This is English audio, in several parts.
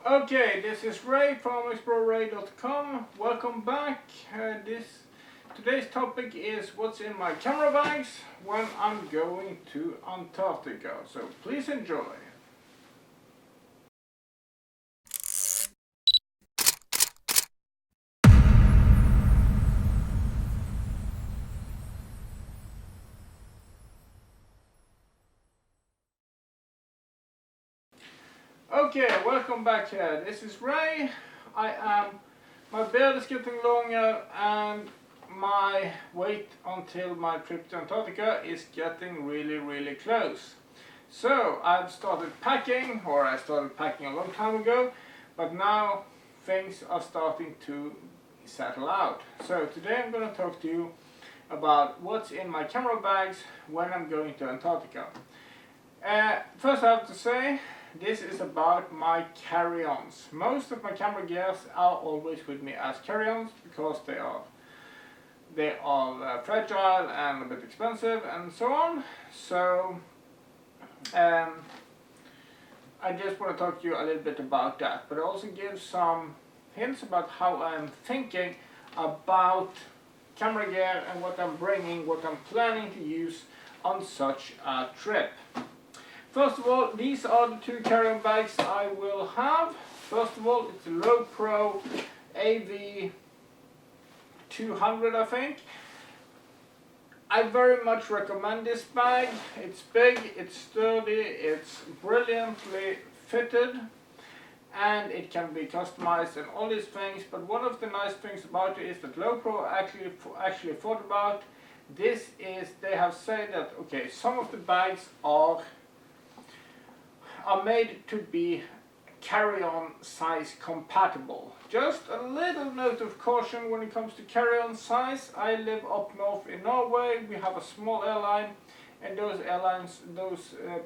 Okay, this is Ray from explorerray.com. Welcome back. Today's topic is what's in my camera bags when I'm going to Antarctica. So please enjoy. Okay, welcome back here. This is Ray. My beard is getting longer and my wait until my trip to Antarctica is getting really close. So I've started packing, or I started packing a long time ago, but now things are starting to settle out. So today I'm going to talk to you about what's in my camera bags when I'm going to Antarctica. First I have to say, this is about my carry-ons. Most of my camera gears are always with me as carry-ons because they are fragile and a bit expensive and so on. So I just want to talk to you a little bit about that, but also give some hints about how I'm thinking about camera gear and what I'm bringing, what I'm planning to use on such a trip. First of all, these are the two carry-on bags I will have. First of all, it's a GoPro Ieave 200, I think. I very much recommend this bag. It's big, it's sturdy, it's brilliantly fitted, and it can be customized and all these things. But one of the nice things about it is that GoPro actually thought about this. Is they have said that okay, some of the bags are made to be carry-on size compatible. Just a little note of caution when it comes to carry-on size. I live up north in Norway. We have a small airline, and those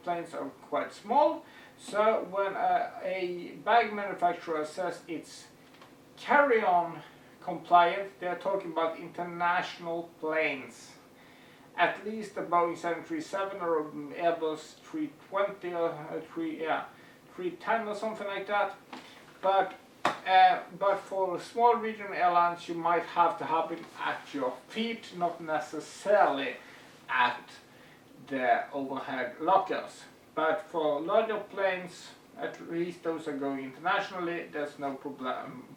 planes are quite small. So when a bag manufacturer says it's carry-on compliant, they are talking about international planes. At least a Boeing 737 or Airbus 320 or 310 or something like that. But for small regional airlines, you might have to have it at your feet, not necessarily at the overhead lockers. But for larger planes, at least those are going internationally, there's no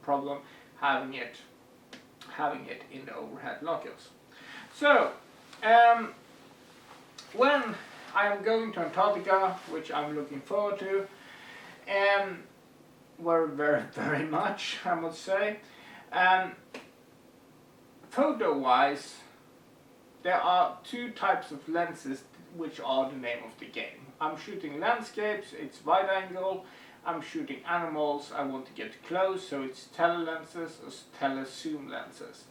problem having it in the overhead lockers. So when I am going to Antarctica, which I'm looking forward to, very much, I must say, photo-wise, there are two types of lenses which are the name of the game. I'm shooting landscapes, it's wide angle. I'm shooting animals, I want to get close, so it's tele-lenses or tele-zoom lenses.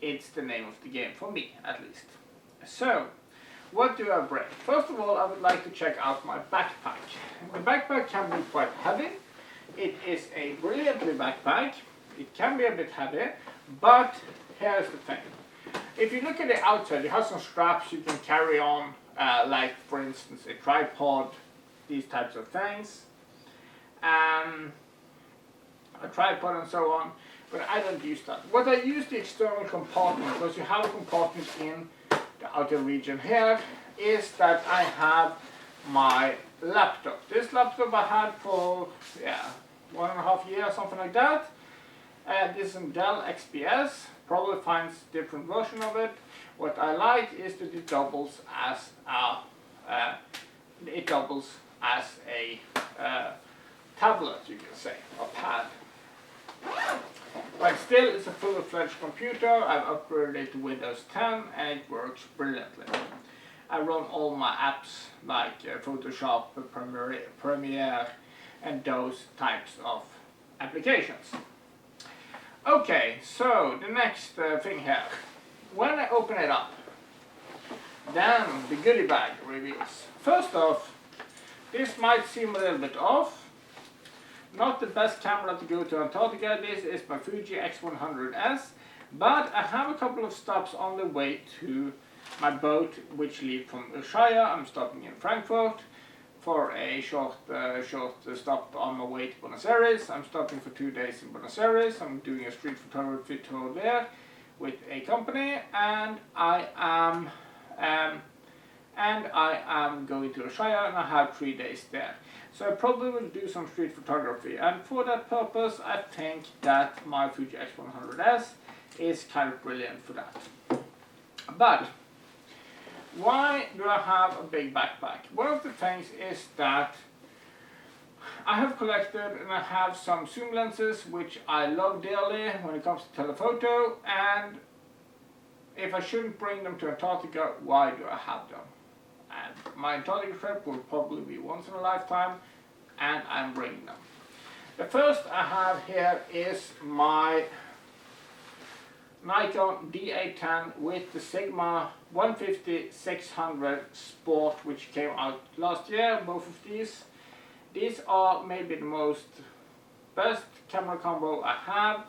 It's the name of the game, for me at least. So, what do I bring? First of all, I would like to check out my backpack. The backpack can be quite heavy. It is a brilliantly backpack. It can be a bit heavy, but here's the thing. If you look at the outside, you have some straps you can carry on, like for instance a tripod, these types of things, a tripod and so on, but I don't use that. What I use the external compartment, because you have a compartment in the outer region here, is that I have my laptop. This laptop I had for 1.5 years, something like that. This is a Dell XPS, probably finds different version of it. What I like is that it doubles as a tablet, you can say, or pad. But still, it's a fully fledged computer. I've upgraded it to Windows 10 and it works brilliantly. I run all my apps like Photoshop, Premiere and those types of applications. Okay, so the next thing here. When I open it up, then the goodie bag reveals. First off, this might seem a little bit off. Not the best camera to go to Antarctica. This is my Fuji X100S, but I have a couple of stops on the way to my boat, which leave from Ieave. I'm stopping in Frankfurt for a short stop on my way to Buenos Aires. I'm stopping for 2 days in Buenos Aires. I'm doing a street photography tour there with a company, and I am going to Ushuaia, and I have 3 days there. So I probably will do some street photography, and for that purpose I think that my Fuji X100S is kind of brilliant for that. But why do I have a big backpack? One of the things is that I have collected and I have some zoom lenses which I love dearly when it comes to telephoto, and if I shouldn't bring them to Antarctica, why do I have them? And my Antarctica trip will probably be once in a lifetime, and I'm bringing them. The first I have here is my Nikon D810 with the Sigma 150-600 Sport, which came out last year, both of these. These are maybe the best camera combo I have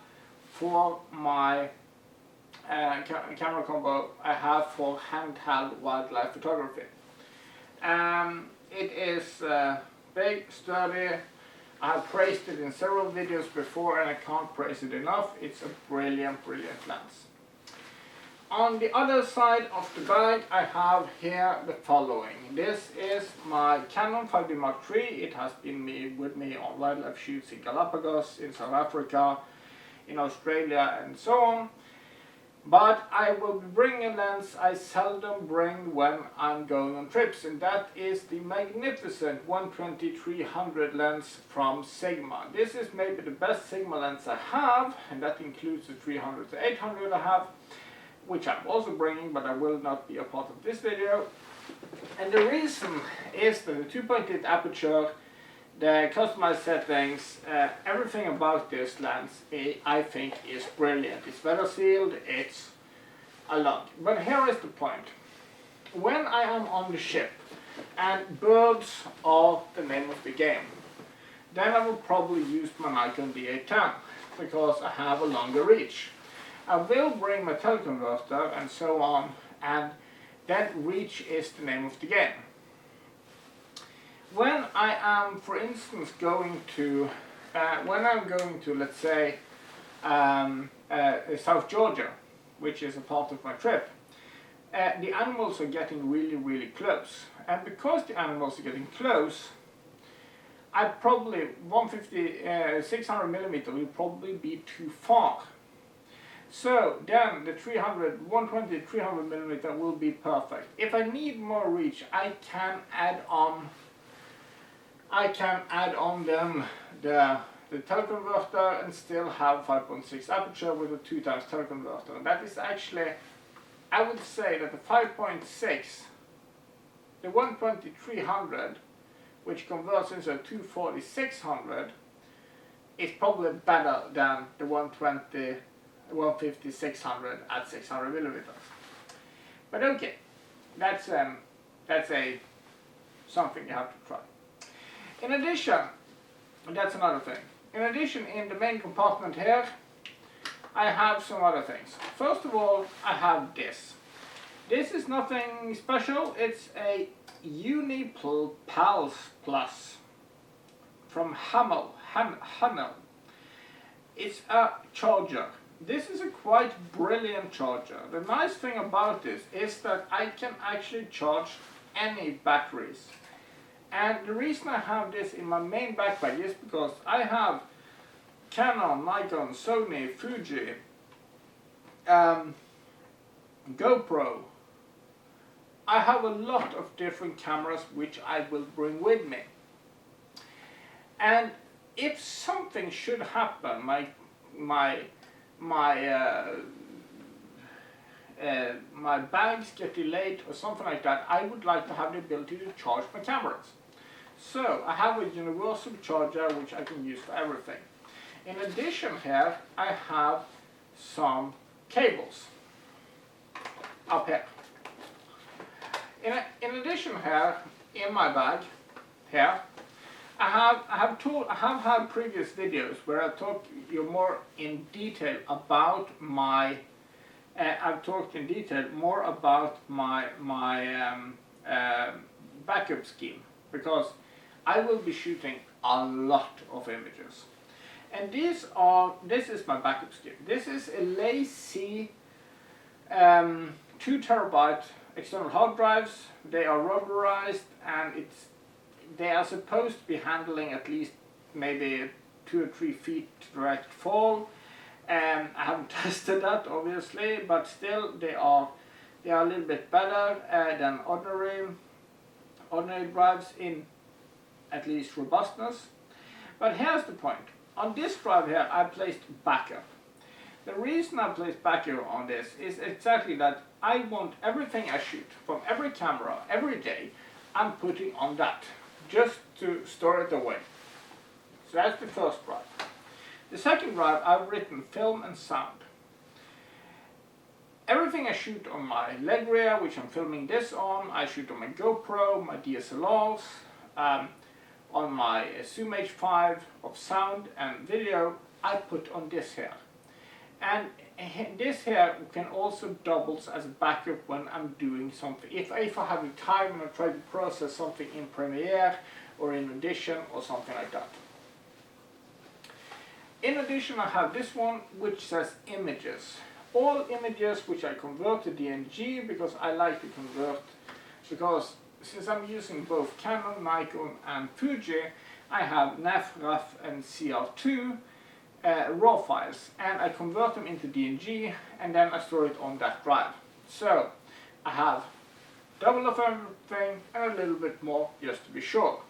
for my camera combo I have for handheld wildlife photography. It is big, sturdy. I have praised it in several videos before, and I can't praise it enough. It's a brilliant, brilliant lens. On the other side of the bag I have here the following. This is my Canon 5D Mark III. It has been with me on wildlife shoots in Galapagos, in South Africa, in Australia and so on. But I will be bringing a lens I seldom bring when I'm going on trips, and that is the magnificent 120-300 lens from Sigma. This is maybe the best Sigma lens I have, and that includes the 300-800 I have, which I'm also bringing, but I will not be a part of this video. And the reason is that the 2.8 aperture, the customized settings, everything about this lens I think is brilliant. It's weather sealed, it's a lot. But here is the point. When I am on the ship and birds are the name of the game, then I will probably use my Nikon D810 because I have a longer reach. I will bring my teleconverter and so on, and then reach is the name of the game. When I am, for instance, going to, let's say, South Georgia, which is a part of my trip, the animals are getting really, really close. And because the animals are getting close, I probably, 600mm will probably be too far. So then the 120-300mm will be perfect. If I need more reach, I can add on them the teleconverter and still have 5.6 aperture with a 2x teleconverter. And that is actually, I would say that the 5.6, the 120-300, which converts into a 240-600, is probably better than the 150-600 at 600mm. But okay, that's something you have to try. In addition, that's another thing. In addition, in the main compartment here, I have some other things. First of all, I have this. This is nothing special. It's a Unipulse Plus from Hummel. It's a charger. This is a quite brilliant charger. The nice thing about this is that I can actually charge any batteries. And the reason I have this in my main backpack is because I have Canon, Nikon, Sony, Fuji, GoPro. I have a lot of different cameras which I will bring with me. And if something should happen, my bags get delayed or something like that, I would like to have the ability to charge my cameras. So I have a universal charger which I can use for everything. In addition here, I have some cables up here. In addition here, in my bag here, I have had previous videos where I talked more in detail about my. I've talked in detail more about my backup scheme, because I will be shooting a lot of images. And this is my backup skin. This is a lazy 2 terabyte external hard drives. They are rubberized, and they are supposed to be handling at least maybe 2 or 3 feet direct fall. I haven't tested that obviously, but still they are a little bit better than ordinary drives in at least robustness. But here's the point. On this drive here I placed backup. The reason I placed backup on this is exactly that I want everything I shoot from every camera every day, I'm putting on that just to store it away. So that's the first drive. The second drive, I've written film and sound. Everything I shoot on my leg rear, which I'm filming this on, I shoot on my GoPro, my DSLRs, on my Zoom H5 of sound and video, I put on this here. And this here can also double as a backup when I'm doing something. If I have the time and I try to process something in Premiere or in Audition or something like that. In addition, I have this one which says images. All images which I convert to DNG because I like to convert, because since I'm using both Canon, Nikon and Fuji, I have NAF, RAF and CR2 raw files, and I convert them into DNG and then I store it on that drive. So I have double of everything and a little bit more just to be sure.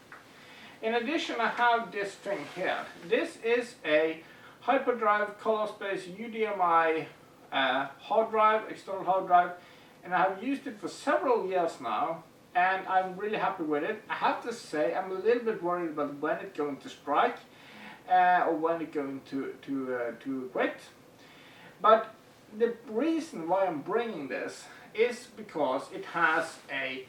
In addition, I have this thing here. This is a hyperdrive color space UDMI hard drive, external hard drive, and I have used it for several years now, and I'm really happy with it. I have to say I'm a little bit worried about when it's going to strike or when it's going to quit. But the reason why I'm bringing this is because it has a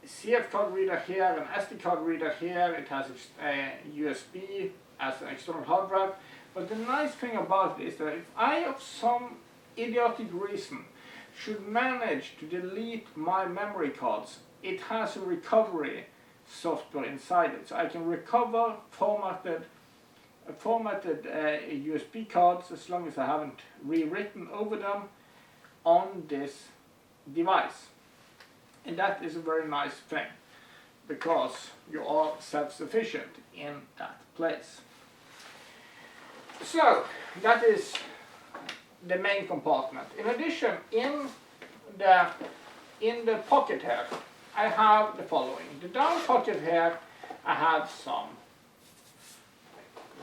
CF card reader here, an SD card reader here, it has a USB as an external hard drive. But the nice thing about it is that if I, of some idiotic reason, should manage to delete my memory cards, it has a recovery software inside it. So I can recover formatted USB cards as long as I haven't rewritten over them on this device. And that is a very nice thing, because you are self-sufficient in that place. So that is the main compartment. In addition, in the pocket here, I have the following. The down pocket here, I have some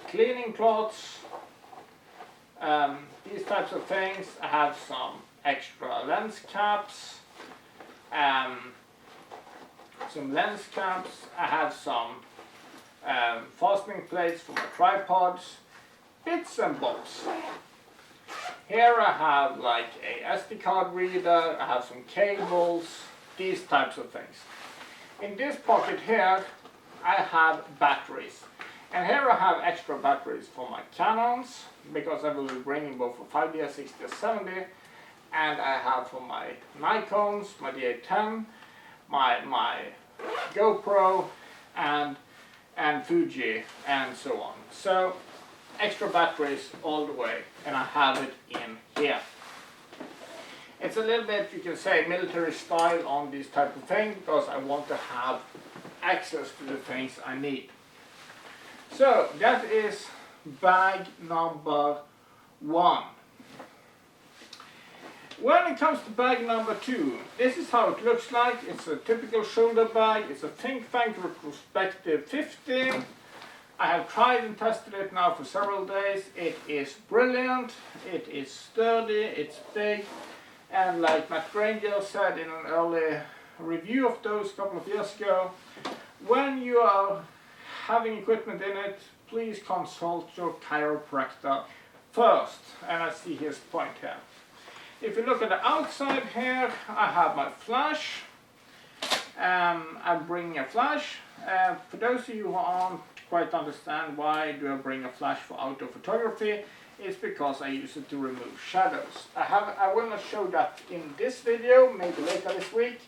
cleaning cloths, these types of things. I have some extra lens caps, some lens caps. I have some fastening plates for my tripods, bits and bobs. Here I have like a SD card reader, I have some cables, these types of things. In this pocket here I have batteries. And here I have extra batteries for my Canons, because I will be bringing both a 5D, 60 or 70. And I have for my Nikons, my D810, my GoPro and Fuji and so on. So extra batteries all the way, and I have it in here. It's a little bit, you can say, military style on this type of thing, because I want to have access to the things I need. So that is bag number 1. When it comes to bag number 2, this is how it looks like. It's a typical shoulder bag. It's a Think Tank Retrospective 50. I have tried and tested it now for several days. It is brilliant, it is sturdy, it's big, and like Matt Granger said in an early review of those a couple of years ago, when you are having equipment in it, please consult your chiropractor first. And I see his point here. If you look at the outside here, I have my flash. I'm bringing a flash. For those of you who aren't quite understand why do I bring a flash for outdoor photography, it's because I use it to remove shadows. I will not show that in this video, maybe later this week,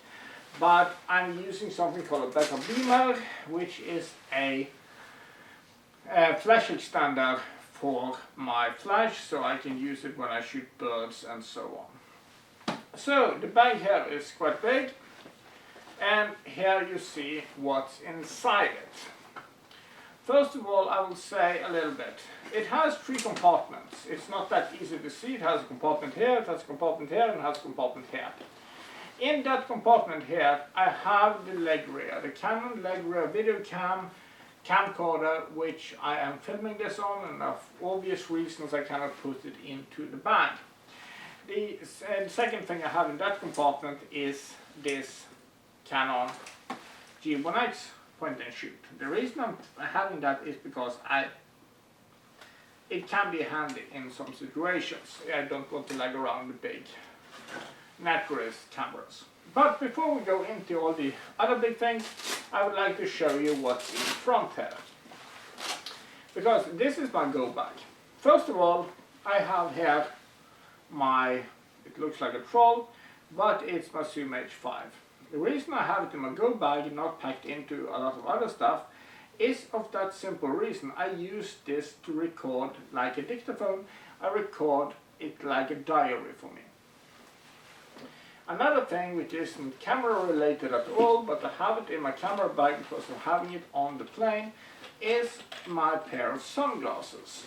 but I'm using something called a better beamer, which is a flash extender for my flash, so I can use it when I shoot birds and so on. So the bag here is quite big, and here you see what's inside it. First of all, I will say a little bit. It has 3 compartments. It's not that easy to see. It has a compartment here, it has a compartment here, and it has a compartment here. In that compartment here, I have the leg rear, the Canon leg rear video camcorder, which I am filming this on, and of obvious reasons I cannot put it into the bag. The second thing I have in that compartment is this Canon G1X point and shoot. The reason I'm having that is because it can be handy in some situations. I don't want to lug around the big naturalist cameras. But before we go into all the other big things, I would like to show you what's in front here. Because this is my go bag. First of all, I have here it looks like a troll, but it's my Zoom H5. The reason I have it in my go bag and not packed into a lot of other stuff is of that simple reason. I use this to record like a dictaphone. I record it like a diary for me. Another thing which isn't camera related at all, but I have it in my camera bag because I'm having it on the plane, is my pair of sunglasses.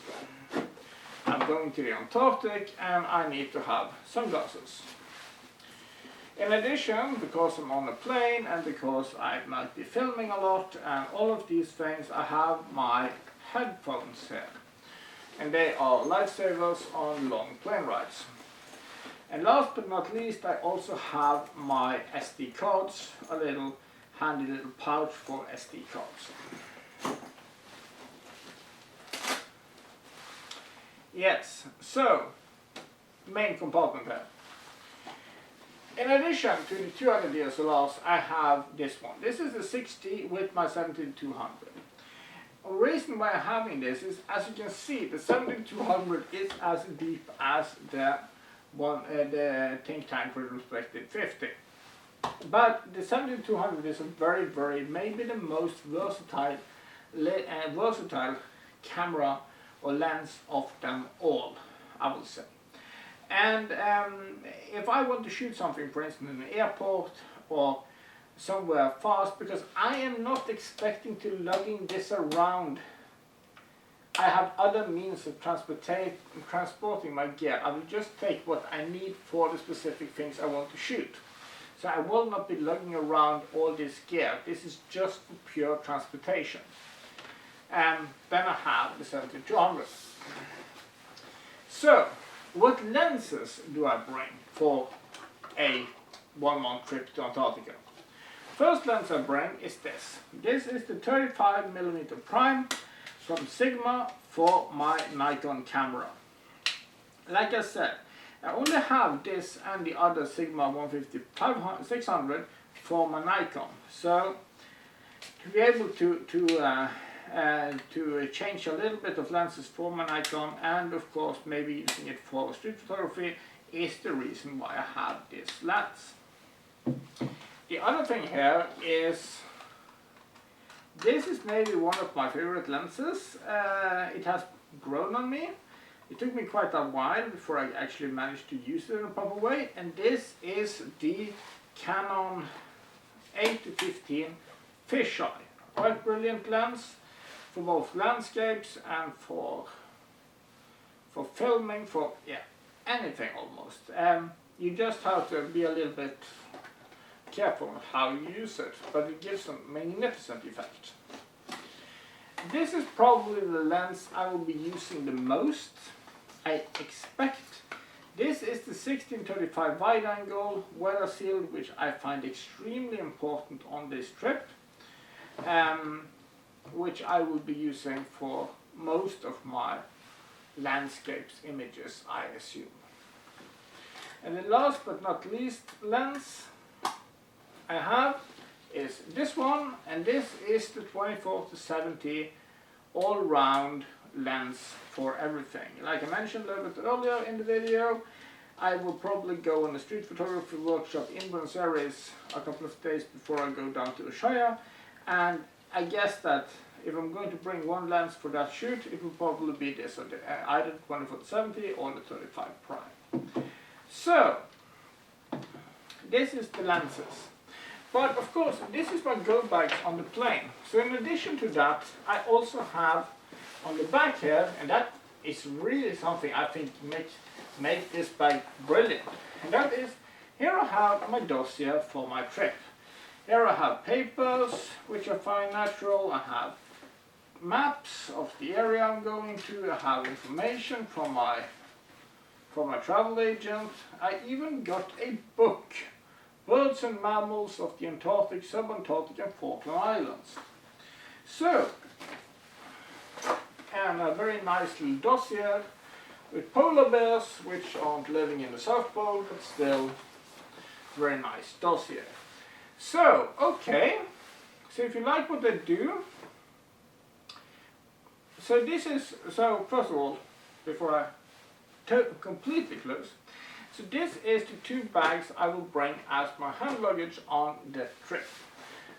I'm going to the Antarctic and I need to have sunglasses. In addition, because I'm on a plane and because I might be filming a lot and all of these things, I have my headphones here. And they are lifesavers on long plane rides. And last but not least, I also have my SD cards, a little handy little pouch for SD cards. Yes, so, main compartment here. In addition to the 200 DSLRs, I have this one. This is a 60 with my 17200. The reason why I'm having this is, as you can see, the 17200 is as deep as the think tank with respected 50. But the 17200 is a very, maybe the most versatile camera or lens of them all, I will say. And if I want to shoot something, for instance, in an airport or somewhere fast, because I am not expecting to lugging this around. I have other means of transporting my gear. I will just take what I need for the specific things I want to shoot. So I will not be lugging around all this gear. This is just for pure transportation. And then I have the 7200. So, what lenses do I bring for a 1-month trip to Antarctica? First lens I bring is this. This is the 35mm prime from Sigma for my Nikon camera. Like I said, I only have this and the other Sigma 150-600 for my Nikon. So to be able to change a little bit of lenses for my Nikon, and of course maybe using it for street photography, is the reason why I have this lens. The other thing here is, this is maybe one of my favorite lenses. It has grown on me. It took me quite a while before I actually managed to use it in a proper way, and this is the Canon 8-15 fisheye. Quite brilliant lens for both landscapes and for filming, for anything almost. You just have to be a little bit careful how you use it, but it gives a magnificent effect. This is probably the lens I will be using the most, I expect. This is the 1635 wide angle weather sealed, which I find extremely important on this trip, which I will be using for most of my landscapes images, I assume. And the last but not least lens I have is this one, and this is the 24-70 all-round lens for everything. Like I mentioned a little bit earlier in the video, I will probably go on a street photography workshop in Buenos Aires a couple of days before I go down to Ushuaia, and I guess that if I'm going to bring one lens for that shoot, it will probably be this, either the 24-70 or the 35 prime. So, this is the lenses. But of course, this is my go bags on the plane. So in addition to that, I also have on the back here, and that is really something I think make this bag brilliant. And that is, here I have my dossier for my trip. Here I have papers, which I find natural. I have maps of the area I'm going to. I have information from my travel agent. I even got a book, Birds and Mammals of the Antarctic, Subantarctic and Falkland Islands. So, and a very nice little dossier with polar bears, which aren't living in the South Pole, but still very nice dossier. So, okay, so if you like what they do, so first of all, before I completely close, so this is the 2 bags I will bring as my hand luggage on the trip.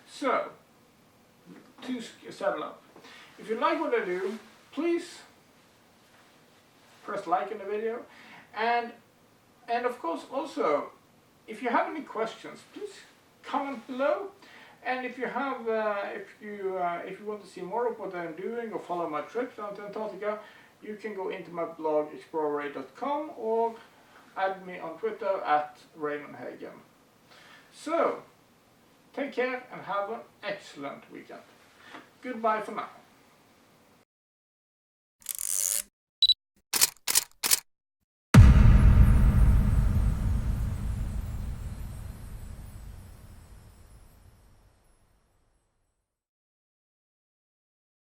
So, to settle up, if you like what I do, please press like in the video, and of course also, if you have any questions, please comment below. And if you have, if you want to see more of what I'm doing or follow my trip down to Antarctica, you can go into my blog explorer.com or add me on Twitter at Raymond Hagen. So, take care and have an excellent weekend. Goodbye for now.